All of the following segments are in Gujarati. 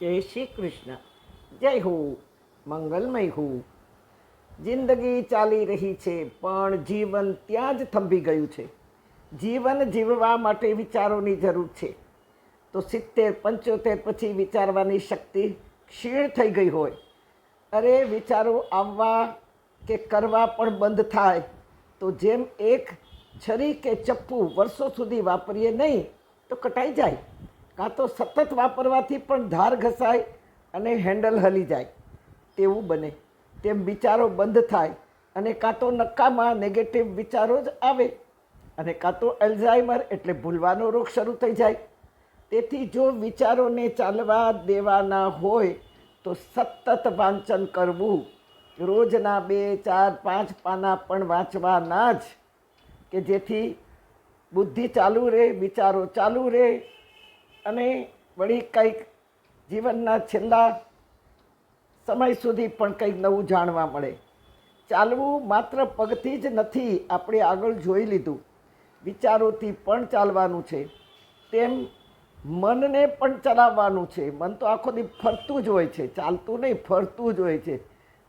જય શ્રી કૃષ્ણ. જય હો, મંગલમય હો. જિંદગી ચાલી રહી છે પણ જીવન ત્યાં જ થંભી ગયું છે. જીવન જીવવા માટે વિચારોની જરૂર છે. તો 70-75 પછી વિચારવાની શક્તિ ક્ષીણ થઈ ગઈ હોય, અરે વિચારો આવવા કે કરવા પણ બંધ થાય તો જેમ એક છરી કે ચપ્પુ વર્ષો સુધી વાપરીએ નહીં તો કટાઈ જાય, કાં તો સતત વાપરવાથી પણ ધાર ઘસાય અને હેન્ડલ હલી જાય તેવું બને. તેમ વિચારો બંધ થાય અને કાં તો નકામા નેગેટિવ વિચારો જ આવે અને કાં તો એલ્ઝાઇમર એટલે ભૂલવાનો રોગ શરૂ થઈ જાય. તેથી જો વિચારોને ચાલવા દેવાના હોય તો સતત વાંચન કરવું, રોજના 2, 4, 5 પાના પણ વાંચવાના જ, કે જેથી બુદ્ધિ ચાલુ રહે, વિચારો ચાલુ રહે અને વળી કંઈક જીવનના છેલ્લા સમય સુધી પણ કંઈક નવું જાણવા મળે. ચાલવું માત્ર પગથી જ નથી, આપણે આગળ જોઈ લીધું, વિચારોથી પણ ચાલવાનું છે. તેમ મનને પણ ચલાવવાનું છે. મન તો આખો દી ફરતું જ હોય છે, ચાલતું નહીં, ફરતું જ હોય છે,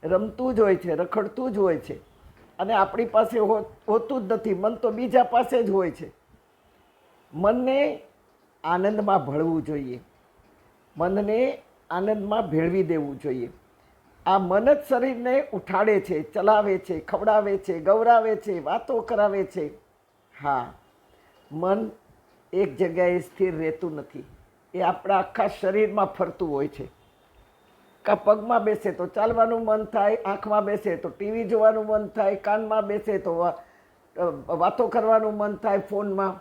રમતું જ હોય છે, રખડતું જ હોય છે અને આપણી પાસે હોતું જ નથી. મન તો બીજા પાસે જ હોય છે. મનને આનંદમાં ભળવું જોઈએ, મનને આનંદમાં ભેળવી દેવું જોઈએ. આ મન જ શરીરને ઉઠાડે છે, ચલાવે છે, ખવડાવે છે, ગૌરાવે છે, વાતો કરાવે છે. હા, મન એક જગ્યાએ સ્થિર રહેતું નથી, એ આપણા આખા શરીરમાં ફરતું હોય છે. કાં પગમાં બેસે તો ચાલવાનું મન થાય, આંખમાં બેસે તો ટીવી જોવાનું મન થાય, કાનમાં બેસે તો વાતો કરવાનું મન થાય, ફોનમાં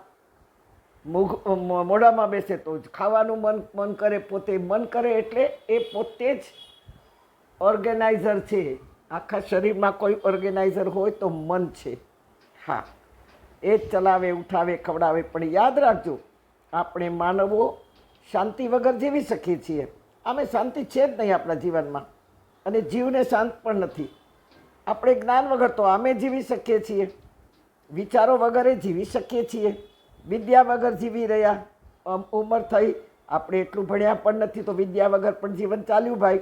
મોઢામાં બેસે તો જ ખાવાનું મન કરે. પોતે મન કરે એટલે એ પોતે જ ઓર્ગેનાઇઝર છે. આખા શરીરમાં કોઈ ઓર્ગેનાઇઝર હોય તો મન છે. હા, એ જ ચલાવે, ઉઠાવે, ખવડાવે. પણ યાદ રાખજો, આપણે માનવો શાંતિ વગર જીવી શકીએ છીએ. આમે શાંતિ છે જ નહીં આપણા જીવનમાં અને જીવને શાંત પણ નથી. આપણે જ્ઞાન વગર તો આમે જીવી શકીએ છીએ, વિચારો વગરે જીવી શકીએ છીએ, વિદ્યા વગર જીવી રહ્યા. ઉંમર થઈ, આપણે એટલું ભણ્યા પણ નથી તો વિદ્યા વગર પણ જીવન ચાલ્યું ભાઈ.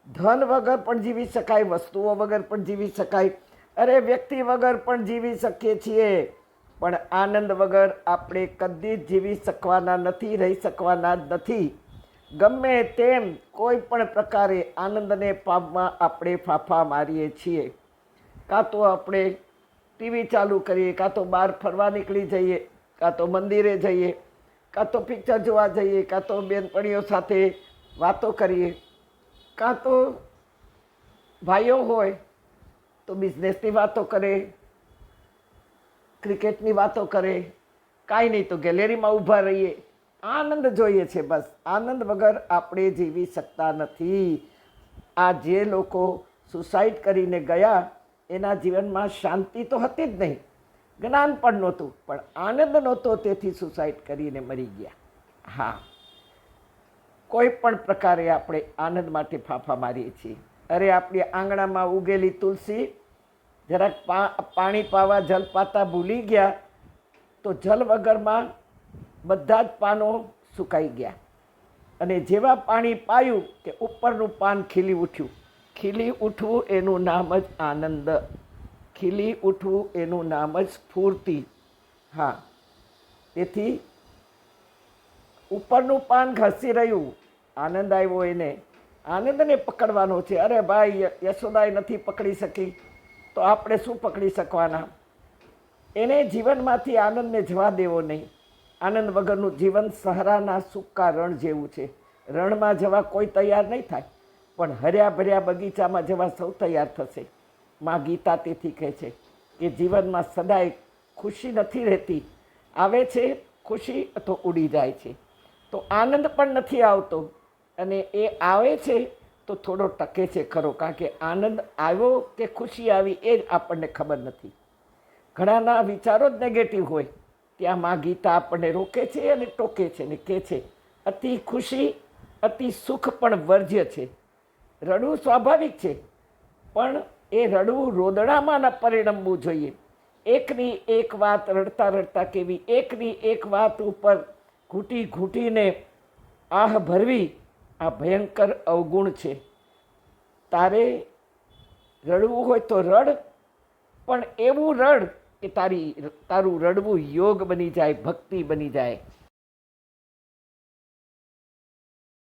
ધન વગર પણ જીવી શકાય, વસ્તુઓ વગર પણ જીવી શકાય, અરે વ્યક્તિ વગર પણ જીવી શકીએ છીએ. પણ આનંદ વગર આપણે કદી જ જીવી શકવાના નથી, રહી શકવાના જ નથી. ગમે તેમ કોઈ પણ પ્રકારે આનંદને પામવા આપણે ફાંફા મારીએ છીએ. કાં તો આપણે ટીવી ચાલુ કરીએ, કાં તો બહાર ફરવા નીકળી જઈએ, કાં તો મંદિરે જઈએ, કાં તો પિક્ચર જોવા જઈએ, કાં તો બેનપણીઓ સાથે વાતો કરીએ, કાં તો ભાઈઓ હોય તો બિઝનેસની વાતો કરે, ક્રિકેટની વાતો કરે, કાંઈ નહીં તો ગેલેરીમાં ઊભા રહીએ. આનંદ જોઈએ છે બસ. આનંદ વગર આપણે જીવી શકતા નથી. આ જે લોકો સુસાઇડ કરીને ગયા એના જીવનમાં શાંતિ તો હતી જ નહીં, જ્ઞાન પણ નહોતું, પણ આનંદ નહોતો, તેથી સુસાઇડ કરીને મરી ગયા. હા, કોઈ પણ પ્રકારે આપણે આનંદ માટે ફાંફા મારીએ છીએ. અરે આપણી આંગણામાં ઉગેલી તુલસી, જરાક પાણી પાવા જલ પાતા ભૂલી ગયા તો જલ વગરમાં બધા જ પાનો સુકાઈ ગયા અને જેવા પાણી પાયું કે ઉપરનું પાન ખીલી ઉઠ્યું. ખીલી ઉઠવું એનું નામ જ આનંદ, ખીલી ઉઠવું એનું નામ જ સ્ફૂર્તિ. હા, તેથી ઉપરનું પાન ઘસી રહ્યું, આનંદ આવ્યો એને, આનંદને પકડવાનો છે. અરે ભાઈ, યશોદાએ નથી પકડી શકી તો આપણે શું પકડી શકવાના? એને જીવનમાંથી આનંદને જવા દેવો નહીં. આનંદ વગરનું જીવન સહારાના સૂકા રણ જેવું છે. રણમાં જવા કોઈ તૈયાર નહીં થાય, પણ હર્યા ભર્યા બગીચામાં જવા સૌ તૈયાર થશે. માં ગીતા તેથી કહે છે કે જીવનમાં સદાય ખુશી નથી રહેતી, આવે છે ખુશી તો ઉડી જાય છે. તો આનંદ પણ નથી આવતો અને એ આવે છે તો થોડો ટકે છે ખરો, કારણ કે આનંદ આવ્યો કે ખુશી આવી એ જ આપણને ખબર નથી. ઘણાના વિચારો જ નેગેટિવ હોય. ત્યાં માં ગીતા આપણને રોકે છે અને ટોકે છે ને કહે છે અતિ ખુશી અતિ સુખ પણ વર્જ્ય છે. રડવું સ્વાભાવિક છે, પણ એ રડવું રોદડામાં ન પરિણમવું જોઈએ. એકની એક વાત રડતા રડતા કેવી, એકની એક વાત ઉપર ઘૂંટી ઘૂંટીને આહ ભરવી આ ભયંકર અવગુણ છે. તારે રડવું હોય તો રડ, પણ એવું રડ કે તારું રડવું યોગ બની જાય, ભક્તિ બની જાય.